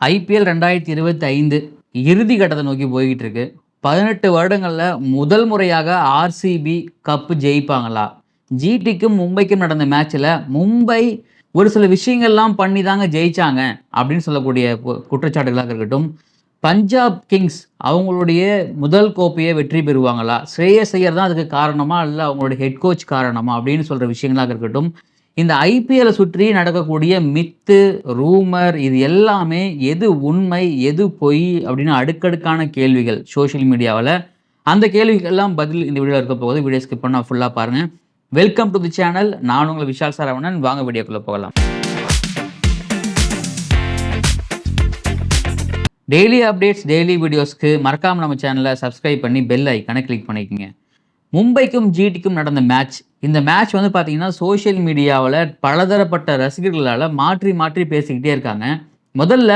IPL 2025 இறுதி கட்டத்தை நோக்கி போய்கிட்டு இருக்கு. 18 வருடங்களில் முதல் முறையாக ஆர்சிபி கப்பு ஜெயிப்பாங்களா? ஜிடிக்கும் மும்பைக்கும் நடந்த மேட்ச்சில் மும்பை ஒரு சில விஷயங்கள்லாம் பண்ணி தாங்க ஜெயிச்சாங்க அப்படின்னு சொல்லக்கூடிய குற்றச்சாட்டுகளாக இருக்கட்டும். பஞ்சாப் கிங்ஸ் அவங்களுடைய முதல் கோப்பையை வெற்றி பெறுவாங்களா? ஸ்ரேயஸ் ஐயர் தான் அதுக்கு காரணமா இல்லை அவங்களுடைய ஹெட் கோச் காரணமா அப்படின்னு சொல்கிற விஷயங்களாக இருக்கட்டும். இந்த ஐபிஎல்லை சுற்றி நடக்கக்கூடிய மித்து, ரூமர் இது எல்லாமே எது உண்மை எது பொய் அப்படின்னு அடுக்கடுக்கான கேள்விகள் சோஷியல் மீடியாவில். அந்த கேள்விகள்லாம் பதில் இந்த வீடியோவில் இருக்க போகுது. வீடியோ ஸ்கிப் பண்ணால் ஃபுல்லாக பாருங்கள். Welcome to the channel. நான் உங்களை விஷால் சரவணன். வாங்க வீடியோக்குள்ளே போகலாம். டெய்லி அப்டேட்ஸ், டெய்லி வீடியோஸ்க்கு மறக்காமல் நம்ம சேனலை சப்ஸ்கிரைப் பண்ணி பெல் ஐக்கானை கிளிக் பண்ணிக்கோங்க. மும்பைக்கும் ஜிடிக்கும் நடந்த மேட்ச். இந்த மேட்ச் வந்து பார்த்தீங்கன்னா சோஷியல் மீடியாவில் பலதரப்பட்ட ரசிகர்களால் மாற்றி மாற்றி பேசிக்கிட்டே இருக்காங்க. முதல்ல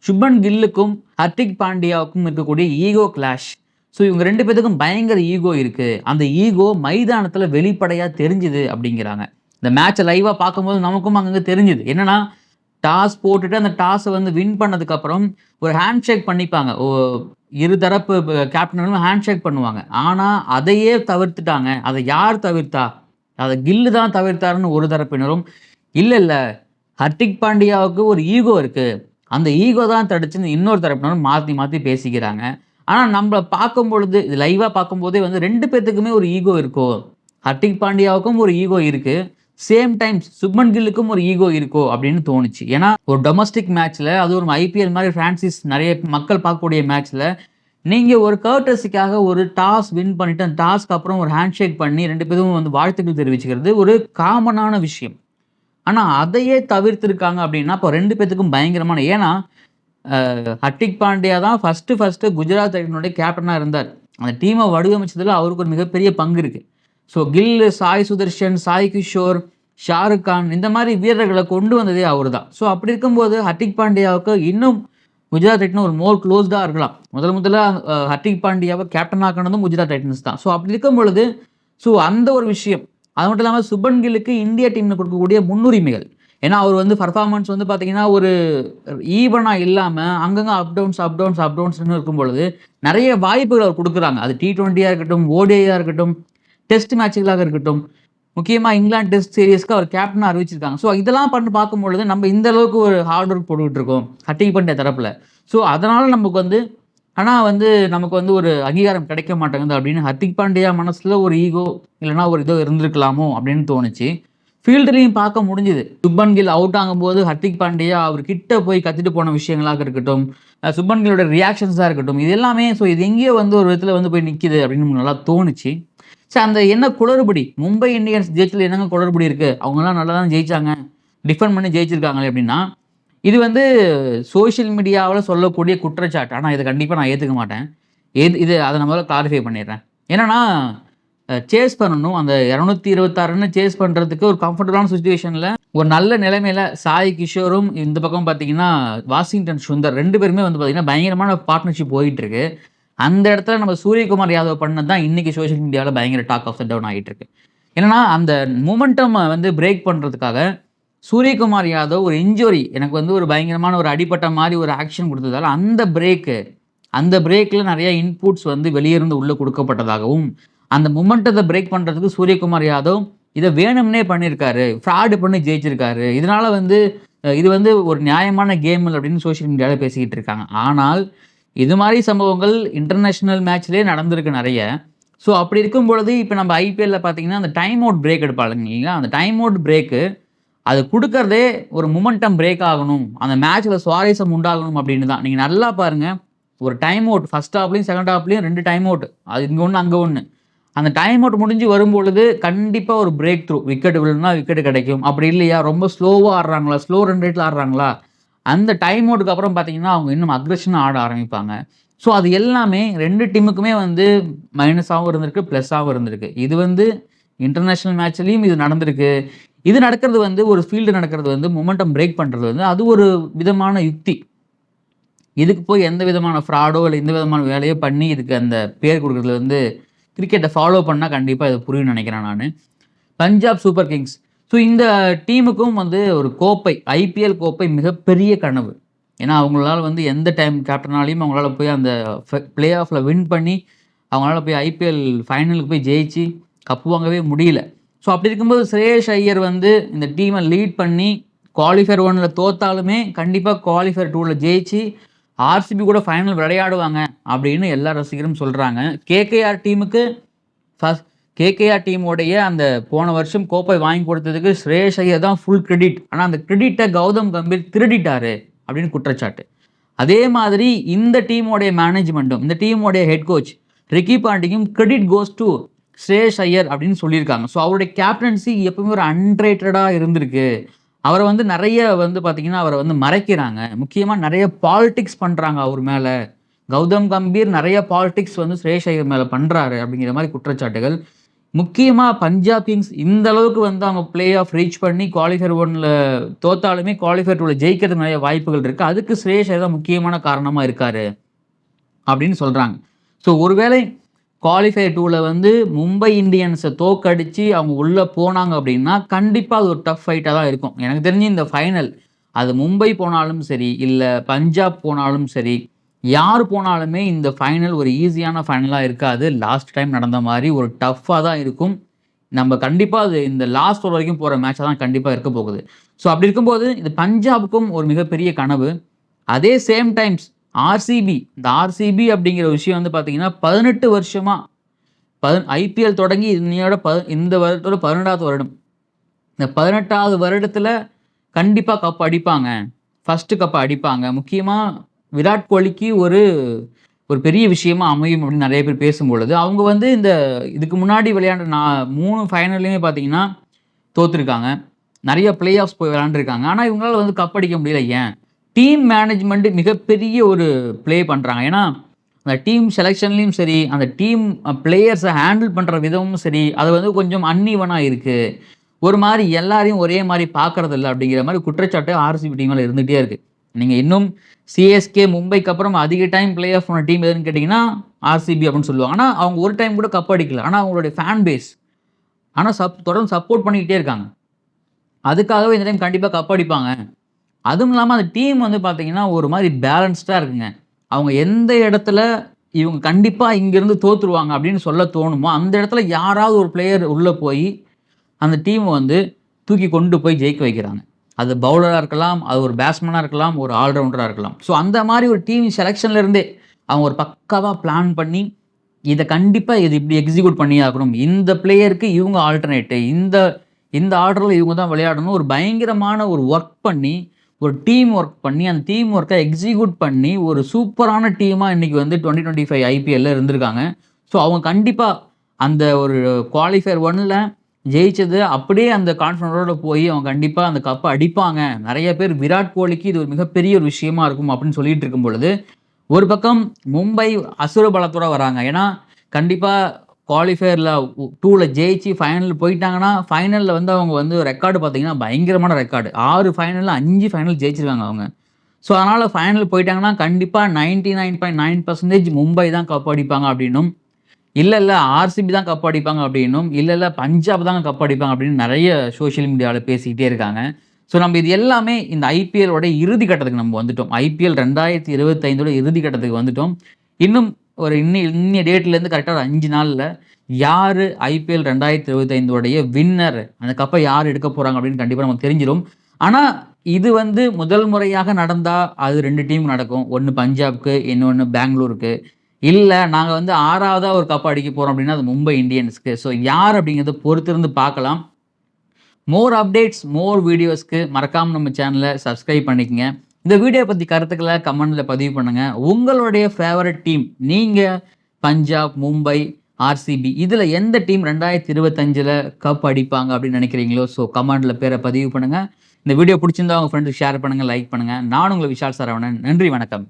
சுப்மன் கில்லுக்கும் ஹர்திக் பாண்டியாவுக்கும் இருக்கக்கூடிய ஈகோ கிளாஷ். ஸோ இவங்க ரெண்டு பேத்துக்கும் பயங்கர ஈகோ இருக்குது. அந்த ஈகோ மைதானத்தில் வெளிப்படையாக தெரிஞ்சுது அப்படிங்கிறாங்க. இந்த மேட்சை லைவாக பார்க்கும்போது நமக்கும் அங்கங்கே தெரிஞ்சுது. என்னென்னா டாஸ் போட்டுட்டு அந்த டாஸை வந்து வின் பண்ணதுக்கப்புறம் ஒரு ஹேண்ட் ஷேக் பண்ணிப்பாங்க. இருதரப்பு கேப்டன்களும் ஹேண்ட் ஷேக் பண்ணுவாங்க. ஆனால் அதையே தவிர்த்துட்டாங்க. அதை யார் தவிர்த்தா? அதை கில்லு தான் தவிர்த்தாருன்னு ஒரு தரப்பினரும், இல்லை ஹர்திக் பாண்டியாவுக்கு ஒரு ஈகோ இருக்குது, அந்த ஈகோ தான் தடுச்சுன்னு இன்னொரு தரப்பினரும் மாற்றி மாற்றி பேசிக்கிறாங்க. ஆனால் நம்மளை பார்க்கும் பொழுது இது லைவாக பார்க்கும்போதே வந்து ரெண்டு பேர்த்துக்குமே ஒரு ஈகோ இருக்கோ, ஹர்திக் பாண்டியாவுக்கும் ஒரு ஈகோ இருக்குது, சேம் டைம்ஸ் சுப்மன் கில்லுக்கும் ஒரு ஈகோ இருக்கோ அப்படின்னு தோணுச்சு. ஏன்னா ஒரு டொமஸ்டிக் மேட்ச்சில், அது ஒரு ஐபிஎல் மாதிரி ஃப்ரான்சிஸ் நிறைய மக்கள் பார்க்கக்கூடிய மேட்ச்சில் நீங்கள் ஒரு கர்டஸிக்காக ஒரு டாஸ் வின் பண்ணிவிட்டு அந்த டாஸ்க்கு அப்புறம் ஒரு ஹேண்ட் ஷேக் பண்ணி ரெண்டு பேரும் வந்து வாழ்த்துக்கள் தெரிவிச்சுக்கிறது ஒரு காமனான விஷயம். ஆனால் அதையே தவிர்த்துருக்காங்க அப்படின்னா இப்போ ரெண்டு பேர்த்துக்கும் பயங்கரமான. ஏன்னா ஹர்திக் பாண்டியா தான் ஃபஸ்ட்டு குஜராத் டைட்டன்ஸோடைய கேப்டனாக இருந்தார். அந்த டீமை வடிவமைச்சதில் அவருக்கு ஒரு மிகப்பெரிய பங்கு இருக்குது. ஸோ கில், சாய் சுதர்ஷன், சாய் கிஷோர், ஷாருக் கான் இந்த மாதிரி வீரர்களை கொண்டு வந்ததே அவர் தான். ஸோ அப்படி இருக்கும்போது ஹர்திக் பாண்டியாவுக்கு இன்னும் குஜராத் டைட்டன்ஸ் ஒரு மோர் க்ளோஸ்டாக இருக்கலாம். முதல்ல ஹர்திக் பாண்டியாவை கேப்டன் ஆக்கினதும் குஜராத் டைட்டன்ஸ் தான். ஸோ அப்படி இருக்கும் பொழுது அந்த ஒரு விஷயம். அது மட்டும் இல்லாமல் சுப்மன் கில்லுக்கு இந்தியா டீமில் கொடுக்கக்கூடிய முன்னுரிமைகள். ஏன்னா அவர் வந்து பர்ஃபார்மன்ஸ் வந்து பார்த்தீங்கன்னா ஒரு ஈவனாக இல்லாமல் அங்கங்கே அப் டவுன்ஸ்னு இருக்கும் பொழுது நிறைய வாய்ப்புகள் அவர் கொடுக்குறாங்க. அது T20 இருக்கட்டும், ODI இருக்கட்டும், டெஸ்ட் மேட்சுகளாக இருக்கட்டும், முக்கியமாக இங்கிலாந்து டெஸ்ட் சீரீஸ்க்கு அவர் கேப்டனாக அறிவிச்சிருக்காங்க. ஸோ இதெல்லாம் பார்க்கும்பொழுது நம்ம இந்த அளவுக்கு ஒரு ஹார்ட் ஒர்க் போட்டுக்கிட்டு இருக்கோம் ஹர்திக் பாண்டியா தரப்பில். ஸோ அதனால் நமக்கு வந்து நமக்கு வந்து ஒரு அங்கீகாரம் கிடைக்க மாட்டேங்குது அப்படின்னு ஹர்திக் பாண்டியா மனசில் ஒரு ஈகோ இல்லைனா ஒரு இதோ இருந்திருக்கலாமோ அப்படின்னு தோணுச்சு. ஃபீல்டுலையும் பார்க்க முடிஞ்சுது. சுப்மன் கில் அவுட் ஆகும்போது ஹர்திக் பாண்டியா அவர் கிட்ட போய் கத்திட்டு போன விஷயங்களாக இருக்கட்டும், சுப்மன் கில்லோட ரியாக்ஷன்ஸாக இருக்கட்டும், இது எல்லாமே இது எங்கேயோ வந்து ஒரு விதத்தில் வந்து போய் நிற்கிது அப்படின்னு நல்லா தோணுச்சு. சரி, அந்த என்ன குளறுபடி மும்பை இந்தியன்ஸ் ஜெயிச்சதில் என்னங்க குளறுபடி இருக்குது? அவங்களாம் நல்லா தான் ஜெயிச்சாங்க, டிஃபெண்ட் பண்ணி ஜெயிச்சிருக்காங்களே அப்படின்னா இது வந்து சோஷியல் மீடியாவில் சொல்லக்கூடிய குற்றச்சாட்டு. ஆனால் இதை கண்டிப்பாக நான் ஏற்றுக்க மாட்டேன். இது அதை நம்ம கிளாரிஃபை பண்ணிடுறேன். என்னென்னா சேஸ் பண்ணணும், அந்த 226 ரன்னு சேஸ் பண்ணுறதுக்கு ஒரு கம்ஃபர்டபுளான சுச்சுவேஷனில் ஒரு நல்ல நிலைமையில் சாய் கிஷோரும் இந்த பக்கம் பார்த்தீங்கன்னா வாஷிங்டன் சுந்தர் ரெண்டு பேருமே வந்து பார்த்திங்கன்னா பயங்கரமான பார்ட்னர்ஷிப் போயிட்டுருக்கு. அந்த இடத்துல நம்ம சூரியகுமார் யாதவ் பண்ணது தான் இன்றைக்கி சோஷியல் மீடியாவில் பயங்கர டாக் ஆஃப் த டவுன் ஆகிட்டு இருக்கு. ஏன்னா அந்த மூமெண்டம் வந்து பிரேக் பண்ணுறதுக்காக சூரியகுமார் யாதவ் ஒரு இன்ஜுரி, எனக்கு வந்து ஒரு பயங்கரமான ஒரு அடிப்பட்ட மாதிரி ஒரு ஆக்ஷன் கொடுத்ததால் அந்த பிரேக்கில் நிறைய இன்புட்ஸ் வந்து வெளியிருந்து உள்ளே கொடுக்கப்பட்டதாகவும், அந்த மூமெண்டத்தை பிரேக் பண்ணுறதுக்கு சூரியகுமார் யாதவ் இதை வேணும்னே பண்ணியிருக்காரு, ஃப்ராடு பண்ணி ஜெயிச்சிருக்காரு, இதனால் வந்து இது வந்து ஒரு நியாயமான கேம் அப்படின்னு சோஷியல் மீடியாவில் பேசிக்கிட்டு இருக்காங்க. ஆனால் இது மாதிரி சம்பவங்கள் இன்டர்நேஷ்னல் மேட்ச்லேயே நடந்திருக்கு நிறைய. ஸோ அப்படி இருக்கும் பொழுது இப்போ நம்ம ஐபிஎல்லில் பார்த்தீங்கன்னா அந்த டைம் அவுட் பிரேக் எடுப்பாங்க இல்லைங்களா, அந்த டைம் அவுட் பிரேக்கு அது கொடுக்கறதே ஒரு மூமெண்டம் பிரேக் ஆகணும், அந்த மேட்ச்சில் சுவாரஸ்யம் உண்டாகணும் அப்படின்னு தான். நீங்கள் நல்லா பாருங்கள், ஒரு டைம் அவுட் ஃபஸ்ட் ஹாஃப்லேயும் செகண்ட் ஹாஃப்லேயும் 2 டைம் அவுட், அது இங்கே ஒன்று அங்கே ஒன்று. அந்த டைம் அவுட் முடிஞ்சு வரும்பொழுது கண்டிப்பாக ஒரு பிரேக் த்ரூ, விக்கெட் விழுனா விக்கெட் கிடைக்கும். அப்படி இல்லையா ரொம்ப ஸ்லோவாக ஆடுறாங்களா, ஸ்லோ ரன் ரேட்டில் ஆடுறாங்களா, அந்த டைம் அவுட்டுக்கு அப்புறம் பார்த்தீங்கன்னா அவங்க இன்னும் அக்ரெஷனாக ஆட ஆரம்பிப்பாங்க. ஸோ அது எல்லாமே ரெண்டு டீமுக்குமே வந்து மைனஸாகவும் இருந்திருக்கு, ப்ளஸ்ஸாகவும் இருந்திருக்கு. இது வந்து இன்டர்நேஷ்னல் மேட்ச்லேயும் இது நடந்திருக்கு. இது நடக்கிறது வந்து ஒரு ஃபீல்டு நடக்கிறது வந்து மொமெண்டம் பிரேக் பண்ணுறது வந்து அது ஒரு விதமான யுக்தி. இதுக்கு போய் எந்த விதமான ஃப்ராடோ இல்லை எந்த விதமான வேலையோ பண்ணி இதுக்கு அந்த பேர் கொடுக்குறதுல வந்து கிரிக்கெட்டை ஃபாலோ பண்ணால் கண்டிப்பாக இது புரியும்னு நினைக்கிறேன் நான். Punjab super Kings. ஸோ இந்த டீமுக்கும் வந்து ஒரு கோப்பை, ஐபிஎல் கோப்பை மிகப்பெரிய கனவு. ஏன்னா அவங்களால வந்து எந்த டைம் கேப்டனாலையும் அவங்களால போய் அந்த பிளே ஆஃபில் வின் பண்ணி அவங்களால போய் ஐபிஎல் ஃபைனலுக்கு போய் ஜெயிச்சு கப்பு வாங்கவே முடியல. ஸோ அப்படி இருக்கும்போது ஸ்ரேயஸ் ஐயர் வந்து இந்த டீமை லீட் பண்ணி குவாலிஃபயர் 1ல் தோத்தாலுமே கண்டிப்பாக குவாலிஃபயர் 2ல் ஜெயிச்சு ஆர்சிபி கூட ஃபைனல் விளையாடுவாங்க அப்படின்னு எல்லா ரசிகரும் சொல்கிறாங்க. கேகேஆர் டீமுக்கு கேகேஆர் டீமோடைய அந்த போன வருஷம் கோப்பை வாங்கி கொடுத்ததுக்கு ஸ்ரேயஸ் ஐயர் தான் ஃபுல் கிரெடிட். ஆனால் அந்த கிரெடிட்டை கௌதம் கம்பீர் திருடிட்டாரு அப்படின்னு குற்றச்சாட்டு. அதே மாதிரி இந்த டீமோடைய மேனேஜ்மெண்ட்டும் இந்த டீமோடைய ஹெட் கோச் ரிக்கி பாண்டிக்கும் credit goes to Shreyas Iyer அப்படின்னு சொல்லியிருக்காங்க. ஸோ அவருடைய கேப்டன்சி எப்பவுமே ஒரு அன்ரேட்டடாக இருந்திருக்கு. அவரை வந்து நிறைய வந்து பார்த்தீங்கன்னா அவரை வந்து மறைக்கிறாங்க. முக்கியமாக நிறைய பாலிடிக்ஸ் பண்ணுறாங்க அவர் மேலே. கௌதம் கம்பீர் நிறைய பாலிடிக்ஸ் வந்து ஸ்ரேயஸ் ஐயர் மேலே பண்ணுறாரு அப்படிங்கிற மாதிரி குற்றச்சாட்டுகள். முக்கியமாக பஞ்சாப் கிங்ஸ் இந்த அளவுக்கு வந்து அவங்க பிளே ஆஃப் ரீச் பண்ணி குவாலிஃபயர் 1ல் தோத்தாலுமே குவாலிஃபயர் 2ல் ஜெயிக்கிறதுக்கு நிறைய வாய்ப்புகள் இருக்குது. அதுக்கு ஸ்ரேயஸ் ஐயர் தான் முக்கியமான காரணமாக இருக்கார் அப்படின்னு சொல்கிறாங்க. ஸோ ஒருவேளை குவாலிஃபயர் 2ல் வந்து மும்பை இந்தியன்ஸை தோக்கடித்து அவங்க உள்ளே போனாங்க அப்படின்னா கண்டிப்பாக அது ஒரு டஃப் ஃபைட்டாக தான் இருக்கும். எனக்கு தெரிஞ்சு இந்த ஃபைனல் அது மும்பை போனாலும் சரி இல்லை பஞ்சாப் போனாலும் சரி யார் போனாலுமே இந்த ஃபைனல் ஒரு ஈஸியான ஃபைனலாக இருக்காது. லாஸ்ட் டைம் நடந்த மாதிரி ஒரு டஃப்பாக தான் இருக்கும். நம்ம கண்டிப்பாக அது இந்த லாஸ்ட் ஓவர் வரைக்கும் போகிற மேட்சாக தான் கண்டிப்பாக இருக்க போகுது. ஸோ அப்படி இருக்கும்போது இந்த பஞ்சாபுக்கும் ஒரு மிகப்பெரிய கனவு. அதே சேம் டைம்ஸ் இந்த ஆர்சிபி அப்படிங்கிற விஷயம் வந்து பார்த்தீங்கன்னா 18 வருஷமாக ஐபிஎல் தொடங்கி இந்த வருடத்தோட 18வது வருடம். இந்த 18வது வருடத்தில் கண்டிப்பாக கப் அடிப்பாங்க. ஃபஸ்ட்டு கப்பை அடிப்பாங்க. முக்கியமாக விராட் கோலிக்கு ஒரு பெரிய விஷயமா அமையும் அப்படின்னு நிறைய பேர் பேசும்பொழுது அவங்க வந்து இதுக்கு முன்னாடி விளையாண்ட 3 ஃபைனல்லையுமே பார்த்தீங்கன்னா தோற்றுருக்காங்க. நிறைய பிளே ஆஃப்ஸ் போய் விளையாண்டுருக்காங்க. ஆனால் இவங்களால வந்து கப் அடிக்க முடியல. ஏன்? டீம் மேனேஜ்மெண்ட்டு மிகப்பெரிய ஒரு ப்ளே பண்ணுறாங்க. ஏன்னா அந்த டீம் செலெக்ஷன்லேயும் சரி அந்த டீம் பிளேயர்ஸை ஹேண்டில் பண்ணுற விதமும் சரி அது வந்து கொஞ்சம் அன்ஈவனாக இருக்குது. ஒரு மாதிரி எல்லாரையும் ஒரே மாதிரி பார்க்குறதில்ல அப்படிங்கிற மாதிரி குற்றச்சாட்டு ஆர்சிபி டீமில் இருந்துகிட்டே இருக்குது. நீங்கள் இன்னும் சிஎஸ்கே மும்பைக்கு அப்புறம் அதிக டைம் பிளே ஆஃப் பண்ண டீம் எதுன்னு கேட்டிங்கன்னா ஆர்சிபி அப்படின்னு சொல்லுவாங்க. ஆனால் அவங்க ஒரு டைம் கூட கப் அடிக்கல. ஆனால் அவங்களுடைய ஃபேன் பேஸ் தொடர்ந்து சப்போர்ட் பண்ணிக்கிட்டே இருக்காங்க. அதுக்காகவே இந்த டைம் கண்டிப்பாக கப் அடிப்பாங்க. அதுவும் இல்லாமல் அந்த டீம் வந்து பார்த்தீங்கன்னா ஒரு மாதிரி பேலன்ஸ்டாக இருக்குங்க. அவங்க எந்த இடத்துல இவங்க கண்டிப்பாக இங்கேருந்து தோற்றுருவாங்க அப்படின்னு சொல்ல தோணுமோ அந்த இடத்துல யாராவது ஒரு பிளேயர் உள்ளே போய் அந்த டீமை வந்து தூக்கி கொண்டு போய் ஜெயிக்க வைக்கிறாங்க. அது பவுலராக இருக்கலாம், அது ஒரு பேட்ஸ்மேனாக இருக்கலாம், ஒரு ஆல்ரவுண்டராக இருக்கலாம். ஸோ அந்த மாதிரி ஒரு டீம் செலெக்ஷன்லேருந்தே அவங்க ஒரு பக்காவாக பிளான் பண்ணி இதை கண்டிப்பாக இது இப்படி எக்ஸிக்யூட் பண்ணி ஆகணும். இந்த பிளேயருக்கு இவங்க ஆல்டர்னேட்டு, இந்த ஆர்டரில் இவங்க தான் விளையாடணும். ஒரு பயங்கரமான ஒரு ஒர்க் பண்ணி ஒரு டீம் ஒர்க் பண்ணி அந்த டீம் ஒர்க்கை எக்ஸிக்யூட் பண்ணி ஒரு சூப்பரான டீமாக இன்றைக்கி வந்து 2025 ஐபிஎல்லில் இருந்திருக்காங்க. ஸோ அவங்க கண்டிப்பாக அந்த ஒரு குவாலிஃபயர் 1ல் ஜெயிச்சது அப்படியே அந்த கான்ஃபிடென்ட்டோட போய் அவங்க கண்டிப்பாக அந்த கப்பை அடிப்பாங்க. நிறைய பேர் விராட் கோலிக்கு இது ஒரு மிகப்பெரிய ஒரு விஷயமா இருக்கும் அப்படின்னு சொல்லிட்டு இருக்கும் பொழுது ஒரு பக்கம் மும்பை அசுர பலத்தோட வராங்க. ஏன்னா கண்டிப்பாக குவாலிஃபயரில் 2ல் ஜெயிச்சு ஃபைனல் போயிட்டாங்கன்னா ஃபைனலில் வந்து அவங்க வந்து ரெக்கார்டு பார்த்தீங்கன்னா பயங்கரமான ரெக்கார்டு. 6 ஃபைனலில் 5 ஃபைனல் ஜெயிச்சிருக்காங்க அவங்க. ஸோ அதனால் ஃபைனல் போயிட்டாங்கன்னா கண்டிப்பாக 99.9% மும்பை தான் கப் அடிப்பாங்க அப்படின்னும், இல்லை ஆர்சிபி தான் கப் அடிப்பாங்க அப்படின்னும், இல்லை பஞ்சாப் தான் கப் அடிப்பாங்க அப்படின்னு நிறைய சோஷியல் மீடியாவில் பேசிக்கிட்டே இருக்காங்க. ஸோ நம்ம இது எல்லாமே இந்த ஐபிஎல்லோட இறுதி கட்டத்துக்கு நம்ம வந்துட்டோம். ஐபிஎல் 2025 இறுதி கட்டத்துக்கு வந்துட்டோம். இன்னும் ஒரு இன்னிய டேட்லேருந்து கரெக்டாக ஒரு 5 நாளில் யார் ஐபிஎல் 2025 வின்னர், அந்த கப்பை யார் எடுக்க போகிறாங்க அப்படின்னு கண்டிப்பாக நமக்கு தெரிஞ்சிடும். ஆனால் இது வந்து முதல் முறையாக நடந்தால் அது 2 டீமுக்கு நடக்கும். ஒன்று பஞ்சாப்க்கு, இன்னொன்று பெங்களூருக்கு. இல்லை நாங்கள் வந்து 6ஆவதாக ஒரு கப் அடிக்க போகிறோம் அப்படின்னா அது மும்பை இந்தியன்ஸ்க்கு. ஸோ யார் அப்படிங்கிறத பொறுத்திருந்து பார்க்கலாம். மோர் அப்டேட்ஸ், மோர் வீடியோஸ்க்கு மறக்காமல் நம்ம சேனலை சப்ஸ்கிரைப் பண்ணிக்கங்க. இந்த வீடியோ பற்றி கருத்துக்களை கமெண்டில் பதிவு பண்ணுங்கள். உங்களுடைய ஃபேவரட் டீம், நீங்கள் பஞ்சாப், மும்பை, ஆர்சிபி இதில் எந்த டீம் 2025 கப் அடிப்பாங்க அப்படின்னு நினைக்கிறீங்களோ ஸோ கமெண்டில் பேரை பதிவு பண்ணுங்கள். இந்த வீடியோ பிடிச்சிருந்தா உங்கள் ஃப்ரெண்டுக்கு ஷேர் பண்ணுங்கள், லைக் பண்ணுங்கள். நான் உங்களை விஷால் சரவணன். நன்றி, வணக்கம்.